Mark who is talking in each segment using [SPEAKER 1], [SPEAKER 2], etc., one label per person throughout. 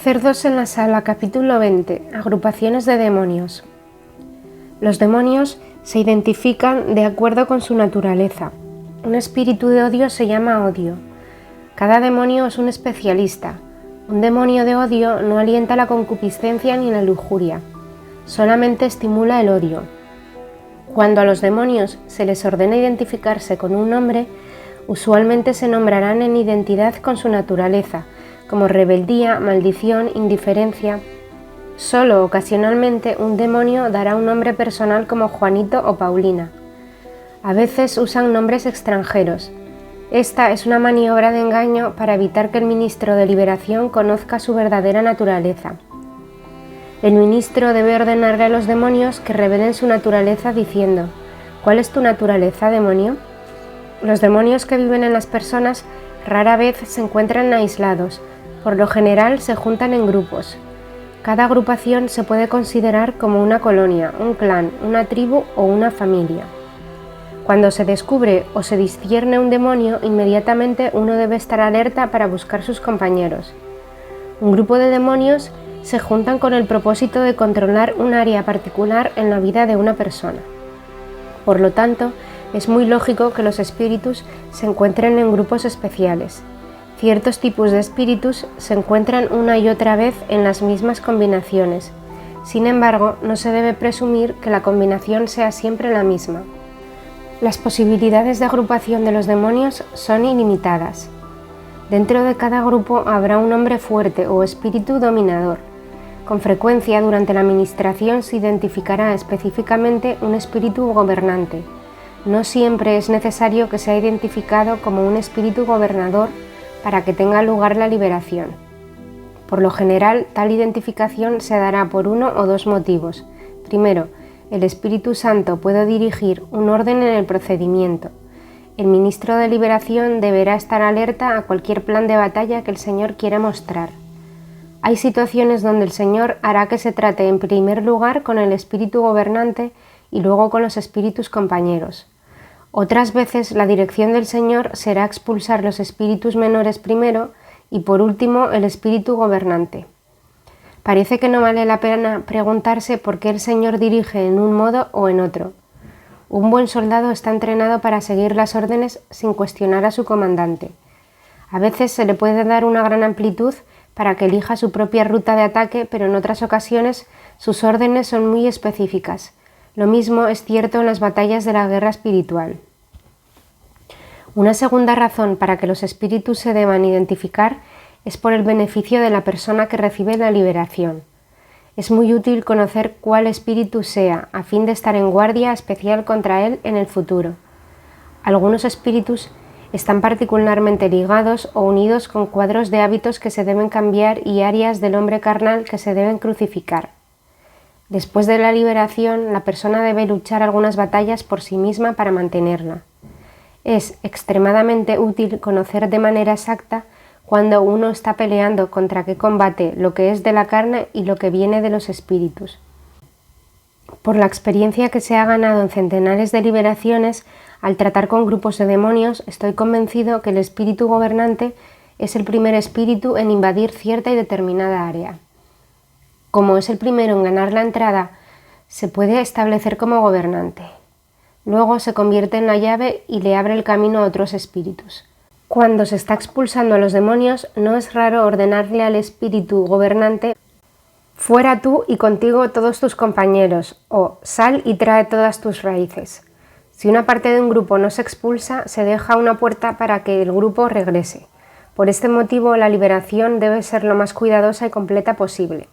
[SPEAKER 1] Cerdos en la sala, capítulo 20. Agrupaciones de demonios. Los demonios se identifican de acuerdo con su naturaleza. Un espíritu de odio se llama odio. Cada demonio es un especialista. Un demonio de odio no alienta la concupiscencia ni la lujuria, solamente estimula el odio. Cuando a los demonios se les ordena identificarse con un nombre, usualmente se nombrarán en identidad con su naturaleza, como rebeldía, maldición, indiferencia. Solo ocasionalmente un demonio dará un nombre personal como Juanito o Paulina. A veces usan nombres extranjeros. Esta es una maniobra de engaño para evitar que el ministro de liberación conozca su verdadera naturaleza. El ministro debe ordenarle a los demonios que revelen su naturaleza diciendo: ¿cuál es tu naturaleza, demonio? Los demonios que viven en las personas rara vez se encuentran aislados. Por lo general se juntan en grupos. Cada agrupación se puede considerar como una colonia, un clan, una tribu o una familia. Cuando se descubre o se discierne un demonio, inmediatamente uno debe estar alerta para buscar sus compañeros. Un grupo de demonios se juntan con el propósito de controlar un área particular en la vida de una persona. Por lo tanto, es muy lógico que los espíritus se encuentren en grupos especiales. Ciertos tipos de espíritus se encuentran una y otra vez en las mismas combinaciones. Sin embargo, no se debe presumir que la combinación sea siempre la misma. Las posibilidades de agrupación de los demonios son ilimitadas. Dentro de cada grupo habrá un hombre fuerte o espíritu dominador. Con frecuencia, durante la administración se identificará específicamente un espíritu gobernante. No siempre es necesario que sea identificado como un espíritu gobernador para que tenga lugar la liberación. Por lo general, tal identificación se dará por uno o dos motivos. Primero, el Espíritu Santo puede dirigir un orden en el procedimiento. El ministro de liberación deberá estar alerta a cualquier plan de batalla que el Señor quiera mostrar. Hay situaciones donde el Señor hará que se trate en primer lugar con el espíritu gobernante y luego con los espíritus compañeros. Otras veces la dirección del Señor será expulsar los espíritus menores primero y por último el espíritu gobernante. Parece que no vale la pena preguntarse por qué el Señor dirige en un modo o en otro. Un buen soldado está entrenado para seguir las órdenes sin cuestionar a su comandante. A veces se le puede dar una gran amplitud para que elija su propia ruta de ataque, pero en otras ocasiones sus órdenes son muy específicas. Lo mismo es cierto en las batallas de la guerra espiritual. Una segunda razón para que los espíritus se deban identificar es por el beneficio de la persona que recibe la liberación. Es muy útil conocer cuál espíritu sea, a fin de estar en guardia especial contra él en el futuro. Algunos espíritus están particularmente ligados o unidos con cuadros de hábitos que se deben cambiar y áreas del hombre carnal que se deben crucificar. Después de la liberación, la persona debe luchar algunas batallas por sí misma para mantenerla. Es extremadamente útil conocer de manera exacta cuando uno está peleando contra qué combate, lo que es de la carne y lo que viene de los espíritus. Por la experiencia que se ha ganado en centenares de liberaciones, al tratar con grupos de demonios, estoy convencido que el espíritu gobernante es el primer espíritu en invadir cierta y determinada área. Como es el primero en ganar la entrada, se puede establecer como gobernante. Luego se convierte en la llave y le abre el camino a otros espíritus. Cuando se está expulsando a los demonios, no es raro ordenarle al espíritu gobernante: fuera tú y contigo todos tus compañeros, o sal y trae todas tus raíces. Si una parte de un grupo no se expulsa, se deja una puerta para que el grupo regrese. Por este motivo, la liberación debe ser lo más cuidadosa y completa posible.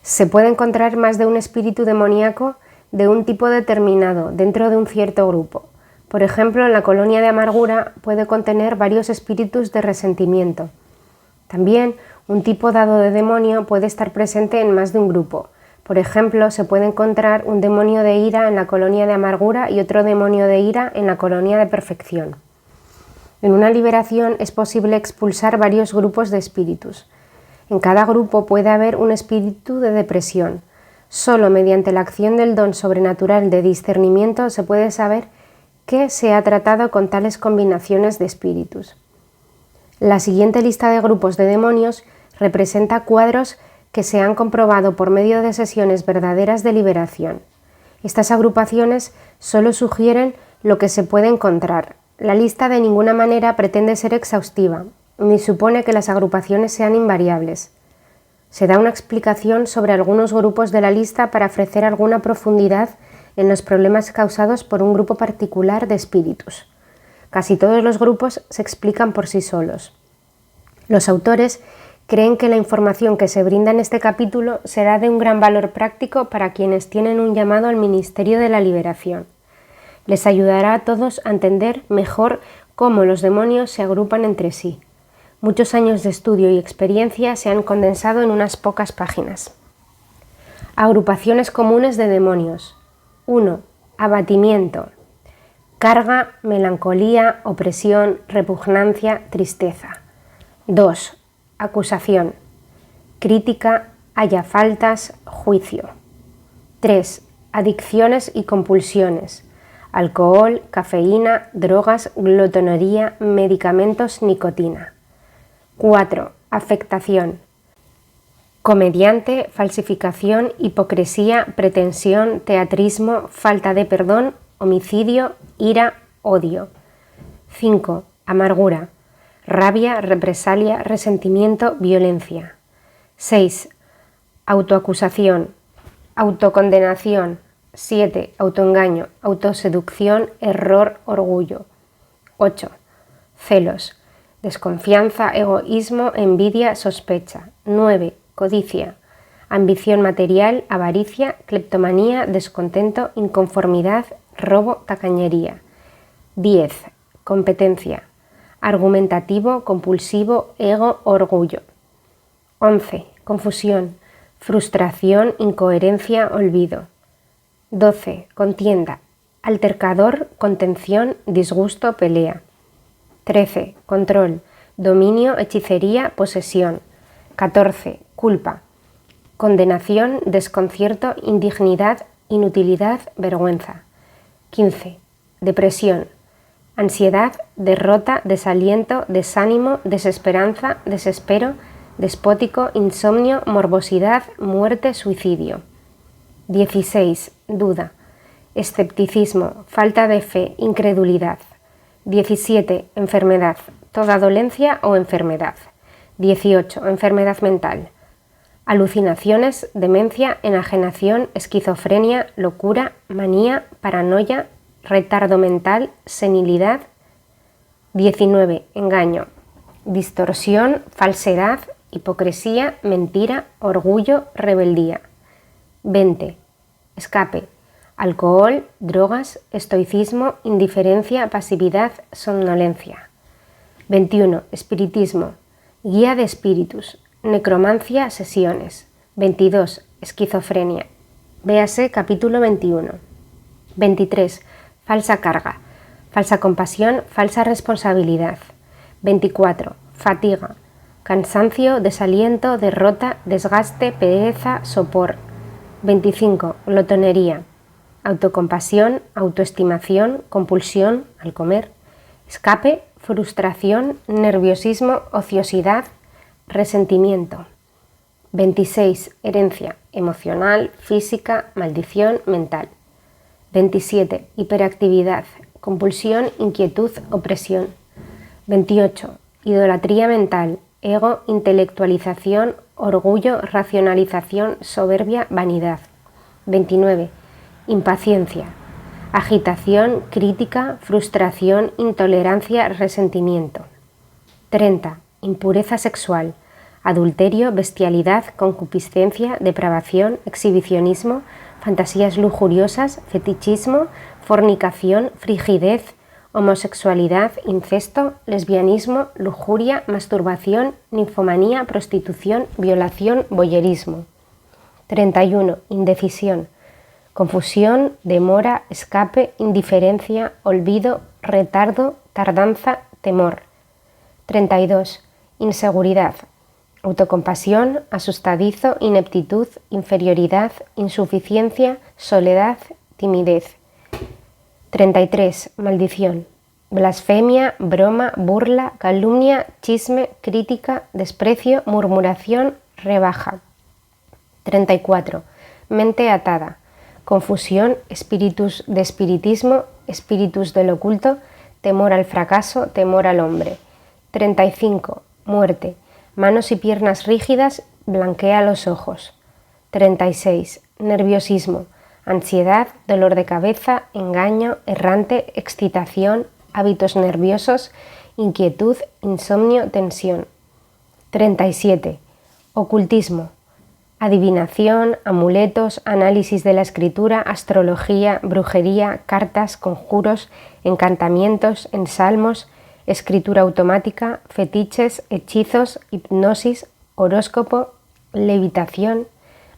[SPEAKER 1] Se puede encontrar más de un espíritu demoníaco de un tipo determinado dentro de un cierto grupo. Por ejemplo, en la colonia de amargura puede contener varios espíritus de resentimiento. También, un tipo dado de demonio puede estar presente en más de un grupo. Por ejemplo, se puede encontrar un demonio de ira en la colonia de amargura y otro demonio de ira en la colonia de perfección. En una liberación es posible expulsar varios grupos de espíritus. En cada grupo puede haber un espíritu de depresión. Solo mediante la acción del don sobrenatural de discernimiento se puede saber qué se ha tratado con tales combinaciones de espíritus. La siguiente lista de grupos de demonios Representa cuadros que se han comprobado por medio de sesiones verdaderas de liberación. Estas agrupaciones solo sugieren lo que se puede encontrar. La lista de ninguna manera pretende ser exhaustiva, ni supone que las agrupaciones sean invariables. Se da una explicación sobre algunos grupos de la lista para ofrecer alguna profundidad en los problemas causados por un grupo particular de espíritus. Casi todos los grupos se explican por sí solos. Los autores creen que la información que se brinda en este capítulo será de un gran valor práctico para quienes tienen un llamado al ministerio de la liberación. Les ayudará a todos a entender mejor cómo los demonios se agrupan entre sí. Muchos años de estudio y experiencia se han condensado en unas pocas páginas. Agrupaciones comunes de demonios. 1. Abatimiento. Carga, melancolía, opresión, repugnancia, tristeza. 2. Acusación. Crítica, halla faltas, juicio. 3. Adicciones y compulsiones. Alcohol, cafeína, drogas, glotonería, medicamentos, nicotina. 4. Afectación. Comediante, falsificación, hipocresía, pretensión, teatrismo, falta de perdón, homicidio, ira, odio. 5. Amargura. Rabia, represalia, resentimiento, violencia. 6. Autoacusación. Autocondenación. 7. Autoengaño, autoseducción, error, orgullo. 8. Celos. Desconfianza, egoísmo, envidia, sospecha. 9. Codicia. Ambición material, avaricia, cleptomanía, descontento, inconformidad, robo, tacañería. 10. Competencia. Argumentativo, compulsivo, ego, orgullo. 11. Confusión, frustración, incoherencia, olvido. 12. Contienda, altercador, contención, disgusto, pelea. 13. Control, dominio, hechicería, posesión. 14. Culpa, condenación, desconcierto, indignidad, inutilidad, vergüenza. 15. Depresión, ansiedad, derrota, desaliento, desánimo, desesperanza, desespero, despótico, insomnio, morbosidad, muerte, suicidio. 16. Duda, escepticismo, falta de fe, incredulidad. 17. Enfermedad, toda dolencia o enfermedad. 18. Enfermedad mental, alucinaciones, demencia, enajenación, esquizofrenia, locura, manía, paranoia, retardo mental, senilidad. 19. Engaño, distorsión, falsedad, hipocresía, mentira, orgullo, rebeldía. 20. Escape, alcohol, drogas, estoicismo, indiferencia, pasividad, somnolencia. 21. Espiritismo, guía de espíritus, necromancia, sesiones. 22. Esquizofrenia. Véase capítulo 21. 23. Falsa carga, falsa compasión, falsa responsabilidad. 24. Fatiga, cansancio, desaliento, derrota, desgaste, pereza, sopor. 25. Glotonería, autocompasión, autoestimación, compulsión al comer. Escape, frustración, nerviosismo, ociosidad, resentimiento. 26. Herencia, emocional, física, maldición, mental. 27. Hiperactividad, compulsión, inquietud, opresión. 28. Idolatría mental, ego, intelectualización, orgullo, racionalización, soberbia, vanidad. 29. Impaciencia, agitación, crítica, frustración, intolerancia, resentimiento. 30. Impureza sexual, adulterio, bestialidad, concupiscencia, depravación, exhibicionismo, fantasías lujuriosas, fetichismo, fornicación, frigidez, homosexualidad, incesto, lesbianismo, lujuria, masturbación, ninfomanía, prostitución, violación, voyerismo. 31. Indecisión, confusión, demora, escape, indiferencia, olvido, retardo, tardanza, temor. 32. Inseguridad, autocompasión, asustadizo, ineptitud, inferioridad, insuficiencia, soledad, timidez. 33. Maldición, blasfemia, broma, burla, calumnia, chisme, crítica, desprecio, murmuración, rebaja. 34. Mente atada, confusión, espíritus de espiritismo, espíritus del oculto, temor al fracaso, temor al hombre. 35. Muerte, manos y piernas rígidas, blanquea los ojos. 36. Nerviosismo, ansiedad, dolor de cabeza, engaño, errante, excitación, hábitos nerviosos, inquietud, insomnio, tensión. 37. Ocultismo, adivinación, amuletos, análisis de la escritura, astrología, brujería, cartas, conjuros, encantamientos, ensalmos, escritura automática, fetiches, hechizos, hipnosis, horóscopo, levitación,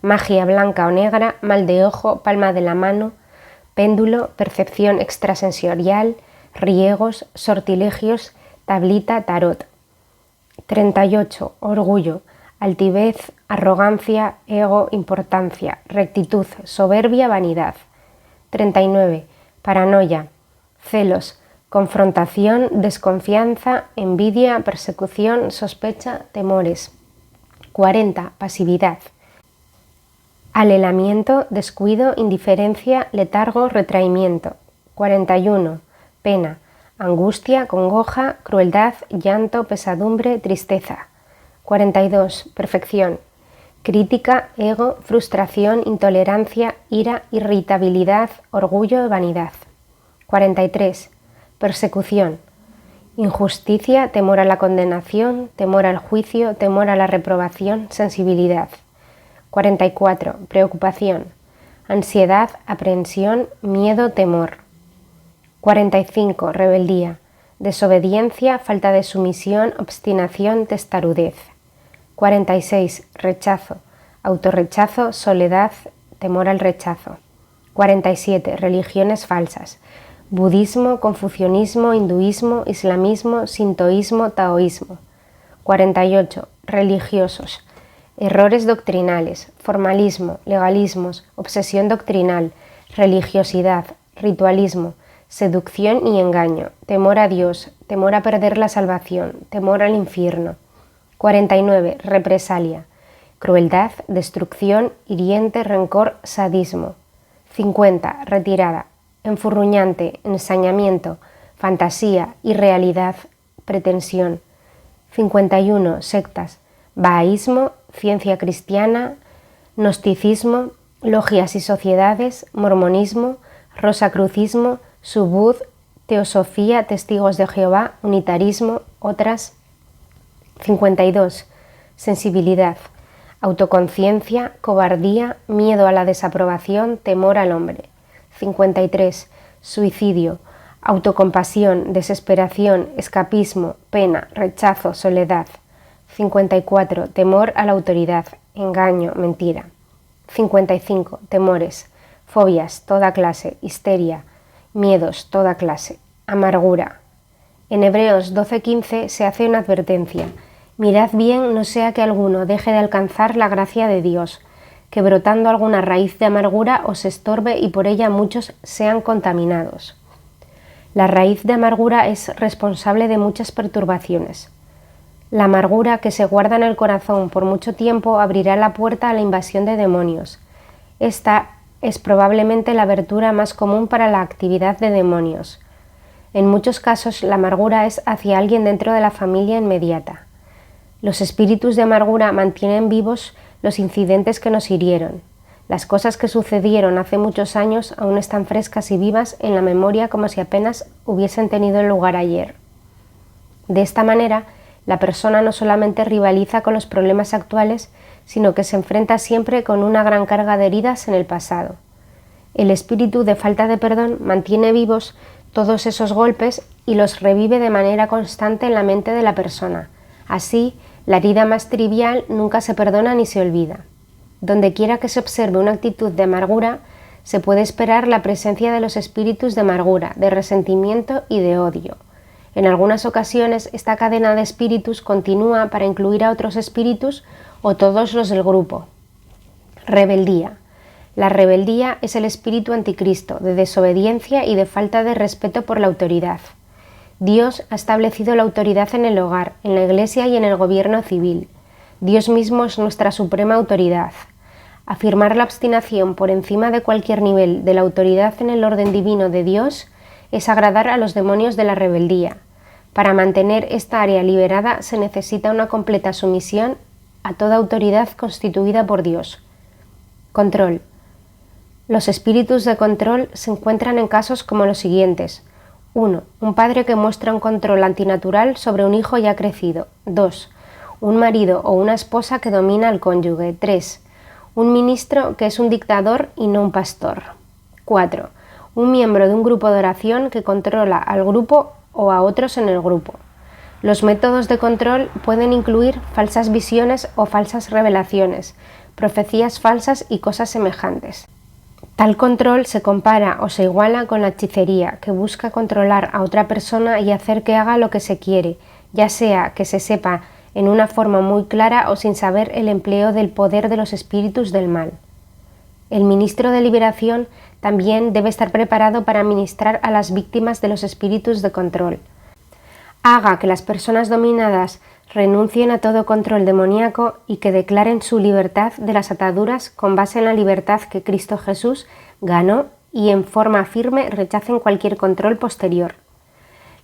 [SPEAKER 1] magia blanca o negra, mal de ojo, palma de la mano, péndulo, percepción extrasensorial, riegos, sortilegios, tablita, tarot. 38. Orgullo, altivez, arrogancia, ego, importancia, rectitud, soberbia, vanidad. 39. Paranoia, celos, confrontación, desconfianza, envidia, persecución, sospecha, temores. 40. Pasividad, alelamiento, descuido, indiferencia, letargo, retraimiento. 41. Pena, angustia, congoja, crueldad, llanto, pesadumbre, tristeza. 42. Perfección, crítica, ego, frustración, intolerancia, ira, irritabilidad, orgullo, vanidad. 43. Persecución, injusticia, temor a la condenación, temor al juicio, temor a la reprobación, sensibilidad. 44. Preocupación, ansiedad, aprehensión, miedo, temor. 45. Rebeldía, desobediencia, falta de sumisión, obstinación, testarudez. 46. Rechazo, autorrechazo, soledad, temor al rechazo. 47. Religiones falsas, budismo, confucianismo, hinduismo, islamismo, sintoísmo, taoísmo. 48. Religiosos, errores doctrinales, formalismo, legalismos, obsesión doctrinal, religiosidad, ritualismo, seducción y engaño, temor a Dios, temor a perder la salvación, temor al infierno. 49. Represalia, crueldad, destrucción, hiriente, rencor, sadismo. 50. Retirada, enfurruñante, ensañamiento, fantasía, irrealidad, pretensión. 51. Sectas, bahaísmo, ciencia cristiana, gnosticismo, logias y sociedades, mormonismo, rosacrucismo, subud, teosofía, testigos de Jehová, unitarismo, otras. 52. Sensibilidad, autoconciencia, cobardía, miedo a la desaprobación, temor al hombre. 53. Suicidio, autocompasión, desesperación, escapismo, pena, rechazo, soledad. 54. Temor a la autoridad, engaño, mentira. 55. Temores, fobias, toda clase, histeria, miedos, toda clase, amargura. En Hebreos 12:15 se hace una advertencia: mirad bien, no sea que alguno deje de alcanzar la gracia de Dios, que brotando alguna raíz de amargura os estorbe y por ella muchos sean contaminados. La raíz de amargura es responsable de muchas perturbaciones. La amargura que se guarda en el corazón por mucho tiempo abrirá la puerta a la invasión de demonios. Esta es probablemente la abertura más común para la actividad de demonios. En muchos casos la amargura es hacia alguien dentro de la familia inmediata. Los espíritus de amargura mantienen vivos los incidentes que nos hirieron. Las cosas que sucedieron hace muchos años aún están frescas y vivas en la memoria como si apenas hubiesen tenido lugar ayer. De esta manera, la persona no solamente rivaliza con los problemas actuales, sino que se enfrenta siempre con una gran carga de heridas en el pasado. El espíritu de falta de perdón mantiene vivos todos esos golpes y los revive de manera constante en la mente de la persona. Así, la herida más trivial nunca se perdona ni se olvida. Donde quiera que se observe una actitud de amargura, se puede esperar la presencia de los espíritus de amargura, de resentimiento y de odio. En algunas ocasiones, esta cadena de espíritus continúa para incluir a otros espíritus o todos los del grupo. Rebeldía. La rebeldía es el espíritu anticristo, de desobediencia y de falta de respeto por la autoridad. Dios ha establecido la autoridad en el hogar, en la Iglesia y en el gobierno civil. Dios mismo es nuestra suprema autoridad. Afirmar la obstinación por encima de cualquier nivel de la autoridad en el orden divino de Dios es agradar a los demonios de la rebeldía. Para mantener esta área liberada se necesita una completa sumisión a toda autoridad constituida por Dios. Control. Los espíritus de control se encuentran en casos como los siguientes. 1. Un padre que muestra un control antinatural sobre un hijo ya crecido. 2. Un marido o una esposa que domina al cónyuge. 3. Un ministro que es un dictador y no un pastor. 4. Un miembro de un grupo de oración que controla al grupo o a otros en el grupo. Los métodos de control pueden incluir falsas visiones o falsas revelaciones, profecías falsas y cosas semejantes. Tal control se compara o se iguala con la hechicería, que busca controlar a otra persona y hacer que haga lo que se quiere, ya sea que se sepa en una forma muy clara o sin saber el empleo del poder de los espíritus del mal. El ministro de liberación también debe estar preparado para ministrar a las víctimas de los espíritus de control. Haga que las personas dominadas renuncien a todo control demoníaco y que declaren su libertad de las ataduras con base en la libertad que Cristo Jesús ganó y en forma firme rechacen cualquier control posterior.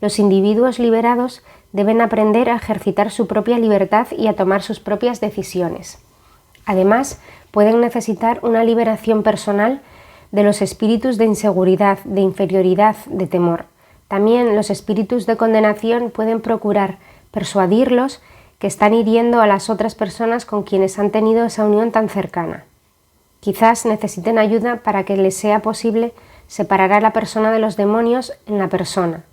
[SPEAKER 1] Los individuos liberados deben aprender a ejercitar su propia libertad y a tomar sus propias decisiones. Además, pueden necesitar una liberación personal de los espíritus de inseguridad, de inferioridad, de temor. También los espíritus de condenación pueden procurar persuadirlos que están hiriendo a las otras personas con quienes han tenido esa unión tan cercana. Quizás necesiten ayuda para que les sea posible separar a la persona de los demonios en la persona.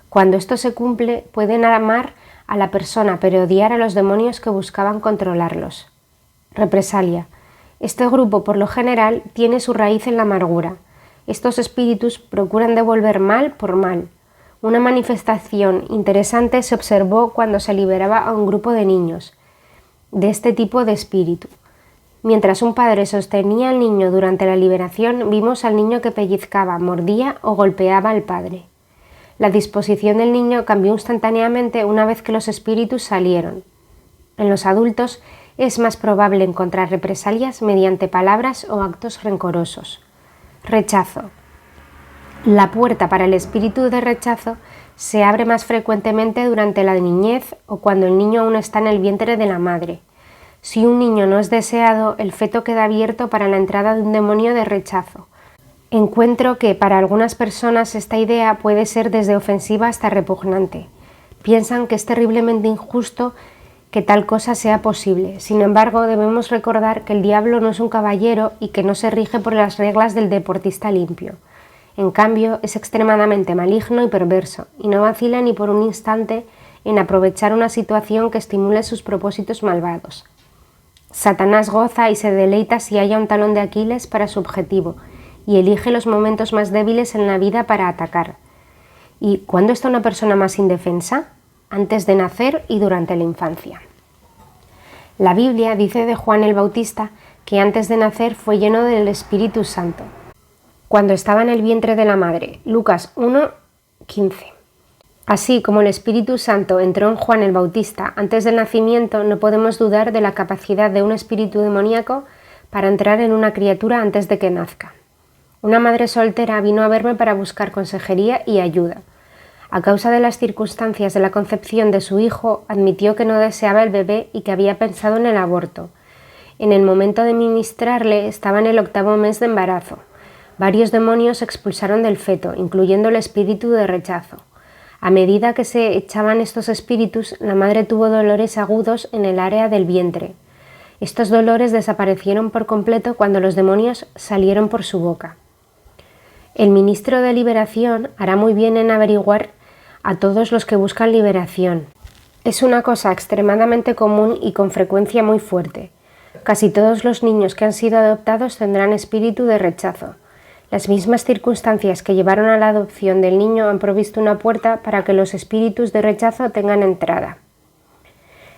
[SPEAKER 1] Cuando esto se cumple, pueden amar a la persona pero odiar a los demonios que buscaban controlarlos. Represalia. Este grupo, por lo general, tiene su raíz en la amargura. Estos espíritus procuran devolver mal por mal. Una manifestación interesante se observó cuando se liberaba a un grupo de niños de este tipo de espíritu. Mientras un padre sostenía al niño durante la liberación, vimos al niño que pellizcaba, mordía o golpeaba al padre. La disposición del niño cambió instantáneamente una vez que los espíritus salieron. En los adultos es más probable encontrar represalias mediante palabras o actos rencorosos. Rechazo. La puerta para el espíritu de rechazo se abre más frecuentemente durante la niñez o cuando el niño aún está en el vientre de la madre. Si un niño no es deseado, el feto queda abierto para la entrada de un demonio de rechazo. Encuentro que para algunas personas esta idea puede ser desde ofensiva hasta repugnante. Piensan que es terriblemente injusto que tal cosa sea posible. Sin embargo, debemos recordar que el diablo no es un caballero y que no se rige por las reglas del deportista limpio. En cambio, es extremadamente maligno y perverso, y no vacila ni por un instante en aprovechar una situación que estimule sus propósitos malvados. Satanás goza y se deleita si haya un talón de Aquiles para su objetivo, y elige los momentos más débiles en la vida para atacar. ¿Y cuándo está una persona más indefensa? Antes de nacer y durante la infancia. La Biblia dice de Juan el Bautista que antes de nacer fue lleno del Espíritu Santo, cuando estaba en el vientre de la madre. Lucas 1:15. Así como el Espíritu Santo entró en Juan el Bautista antes del nacimiento, no podemos dudar de la capacidad de un espíritu demoníaco para entrar en una criatura antes de que nazca. Una madre soltera vino a verme para buscar consejería y ayuda. A causa de las circunstancias de la concepción de su hijo, admitió que no deseaba el bebé y que había pensado en el aborto. En el momento de ministrarle estaba en el 8º mes de embarazo. Varios demonios se expulsaron del feto, incluyendo el espíritu de rechazo. A medida que se echaban estos espíritus, la madre tuvo dolores agudos en el área del vientre. Estos dolores desaparecieron por completo cuando los demonios salieron por su boca. El ministro de liberación hará muy bien en averiguar a todos los que buscan liberación. Es una cosa extremadamente común y con frecuencia muy fuerte. Casi todos los niños que han sido adoptados tendrán espíritu de rechazo. Las mismas circunstancias que llevaron a la adopción del niño han provisto una puerta para que los espíritus de rechazo tengan entrada.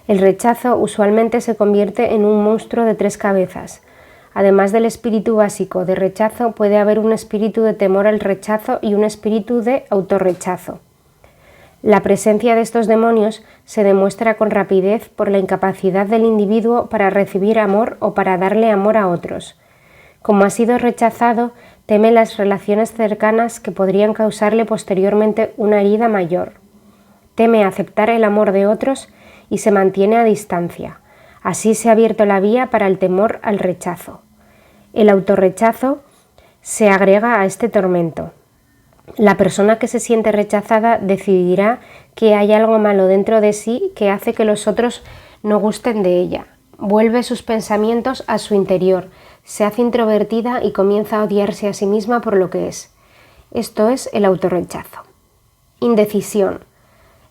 [SPEAKER 1] El rechazo usualmente se convierte en un monstruo de 3 cabezas. Además del espíritu básico de rechazo, puede haber un espíritu de temor al rechazo y un espíritu de autorrechazo. La presencia de estos demonios se demuestra con rapidez por la incapacidad del individuo para recibir amor o para darle amor a otros. Como ha sido rechazado, teme las relaciones cercanas que podrían causarle posteriormente una herida mayor. Teme aceptar el amor de otros y se mantiene a distancia. Así se ha abierto la vía para el temor al rechazo. El autorrechazo se agrega a este tormento. La persona que se siente rechazada decidirá que hay algo malo dentro de sí que hace que los otros no gusten de ella. Vuelve sus pensamientos a su interior, se hace introvertida y comienza a odiarse a sí misma por lo que es. Esto es el autorrechazo. Indecisión.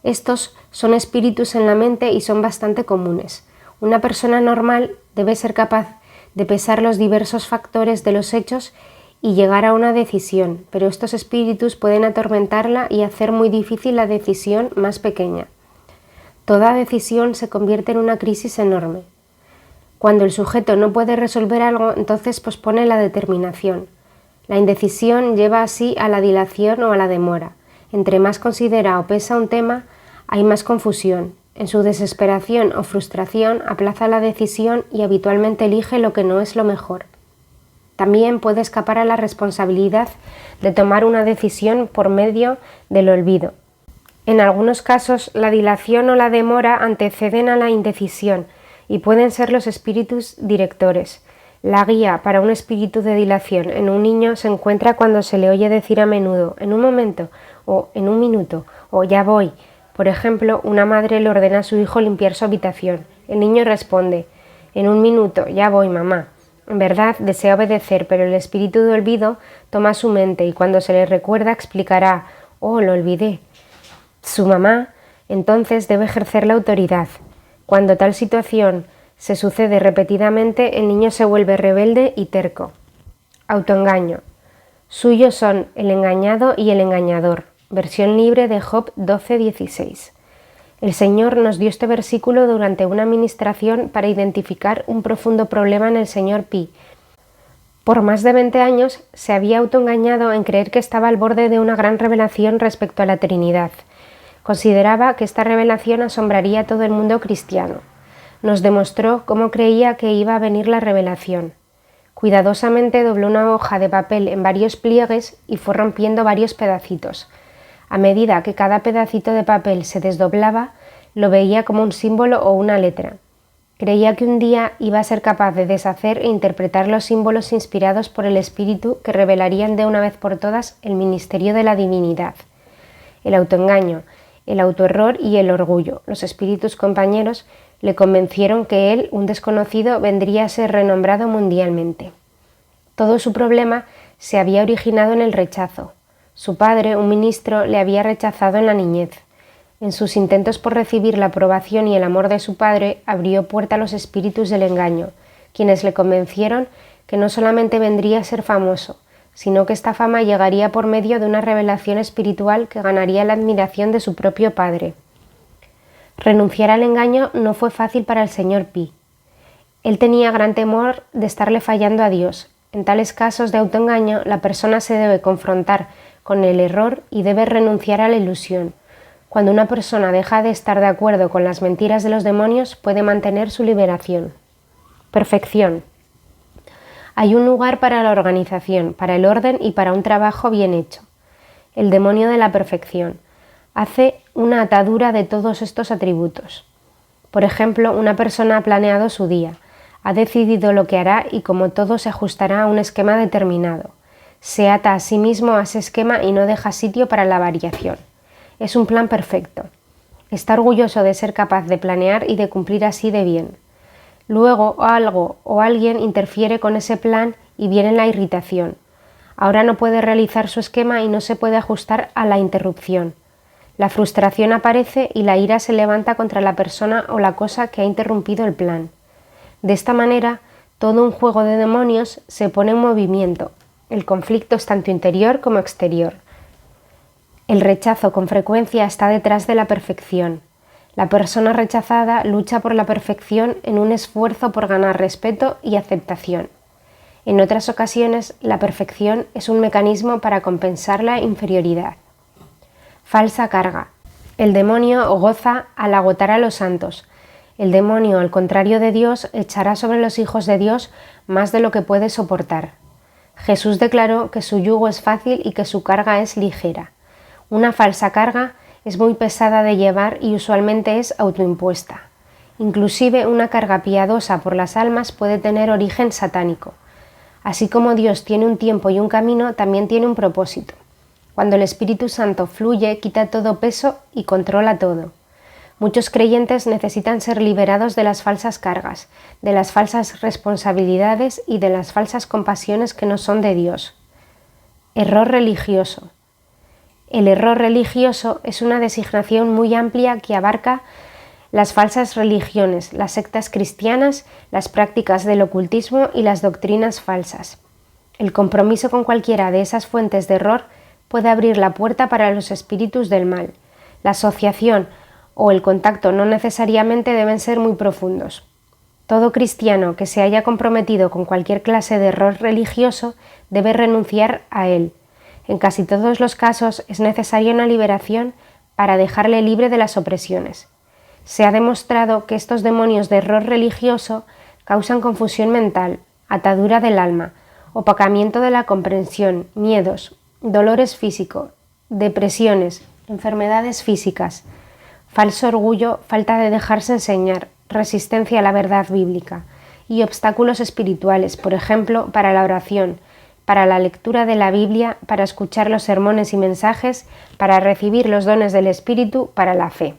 [SPEAKER 1] Estos son espíritus en la mente y son bastante comunes. Una persona normal debe ser capaz de pesar los diversos factores de los hechos y llegar a una decisión, pero estos espíritus pueden atormentarla y hacer muy difícil la decisión más pequeña. Toda decisión se convierte en una crisis enorme. Cuando el sujeto no puede resolver algo, entonces pospone la determinación. La indecisión lleva así a la dilación o a la demora. Entre más considera o pesa un tema, hay más confusión. En su desesperación o frustración aplaza la decisión y habitualmente elige lo que no es lo mejor. También puede escapar a la responsabilidad de tomar una decisión por medio del olvido. En algunos casos, la dilación o la demora anteceden a la indecisión y pueden ser los espíritus directores. La guía para un espíritu de dilación en un niño se encuentra cuando se le oye decir a menudo «en un momento» o «en un minuto» o «ya voy». Por ejemplo, una madre le ordena a su hijo limpiar su habitación. El niño responde «en un minuto, ya voy, mamá». En verdad, desea obedecer, pero el espíritu de olvido toma su mente y cuando se le recuerda explicará «oh, lo olvidé». Su mamá entonces debe ejercer la autoridad. Cuando tal situación se sucede repetidamente, el niño se vuelve rebelde y terco. Autoengaño. Suyos son el engañado y el engañador. Versión libre de Job 12:16. El Señor nos dio este versículo durante una ministración para identificar un profundo problema en el señor Pi. Por más de 20 años se había autoengañado en creer que estaba al borde de una gran revelación respecto a la Trinidad. Consideraba que esta revelación asombraría a todo el mundo cristiano. Nos demostró cómo creía que iba a venir la revelación. Cuidadosamente dobló una hoja de papel en varios pliegues y fue rompiendo varios pedacitos. A medida que cada pedacito de papel se desdoblaba, lo veía como un símbolo o una letra. Creía que un día iba a ser capaz de deshacer e interpretar los símbolos inspirados por el Espíritu que revelarían de una vez por todas el misterio de la divinidad. El autoengaño, el autoerror y el orgullo, los espíritus compañeros, le convencieron que él, un desconocido, vendría a ser renombrado mundialmente. Todo su problema se había originado en el rechazo. Su padre, un ministro, le había rechazado en la niñez. En sus intentos por recibir la aprobación y el amor de su padre, abrió puerta a los espíritus del engaño, quienes le convencieron que no solamente vendría a ser famoso, sino que esta fama llegaría por medio de una revelación espiritual que ganaría la admiración de su propio padre. Renunciar al engaño no fue fácil para el señor Pi. Él tenía gran temor de estarle fallando a Dios. En tales casos de autoengaño, la persona se debe confrontar con el error y debe renunciar a la ilusión. Cuando una persona deja de estar de acuerdo con las mentiras de los demonios, puede mantener su liberación. Perfección. Hay un lugar para la organización, para el orden y para un trabajo bien hecho. El demonio de la perfección hace una atadura de todos estos atributos. Por ejemplo, una persona ha planeado su día, ha decidido lo que hará y como todo se ajustará a un esquema determinado. Se ata a sí mismo a ese esquema y no deja sitio para la variación. Es un plan perfecto. Está orgulloso de ser capaz de planear y de cumplir así de bien. Luego algo o alguien interfiere con ese plan y viene la irritación. Ahora no puede realizar su esquema y no se puede ajustar a la interrupción. La frustración aparece y la ira se levanta contra la persona o la cosa que ha interrumpido el plan. De esta manera, todo un juego de demonios se pone en movimiento. El conflicto es tanto interior como exterior. El rechazo con frecuencia está detrás de la perfección. La persona rechazada lucha por la perfección en un esfuerzo por ganar respeto y aceptación. En otras ocasiones, la perfección es un mecanismo para compensar la inferioridad. Falsa carga. El demonio goza al agotar a los santos. El demonio, al contrario de Dios, echará sobre los hijos de Dios más de lo que puede soportar. Jesús declaró que su yugo es fácil y que su carga es ligera. Una falsa carga es muy pesada de llevar y usualmente es autoimpuesta. Inclusive una carga piadosa por las almas puede tener origen satánico. Así como Dios tiene un tiempo y un camino, también tiene un propósito. Cuando el Espíritu Santo fluye, quita todo peso y controla todo. Muchos creyentes necesitan ser liberados de las falsas cargas, de las falsas responsabilidades y de las falsas compasiones que no son de Dios. Error religioso. El error religioso es una designación muy amplia que abarca las falsas religiones, las sectas cristianas, las prácticas del ocultismo y las doctrinas falsas. El compromiso con cualquiera de esas fuentes de error puede abrir la puerta para los espíritus del mal. La asociación o el contacto no necesariamente deben ser muy profundos. Todo cristiano que se haya comprometido con cualquier clase de error religioso debe renunciar a él. En casi todos los casos es necesaria una liberación para dejarle libre de las opresiones. Se ha demostrado que estos demonios de error religioso causan confusión mental, atadura del alma, opacamiento de la comprensión, miedos, dolores físicos, depresiones, enfermedades físicas, falso orgullo, falta de dejarse enseñar, resistencia a la verdad bíblica y obstáculos espirituales, por ejemplo, para la oración, para la lectura de la Biblia, para escuchar los sermones y mensajes, para recibir los dones del Espíritu, para la fe.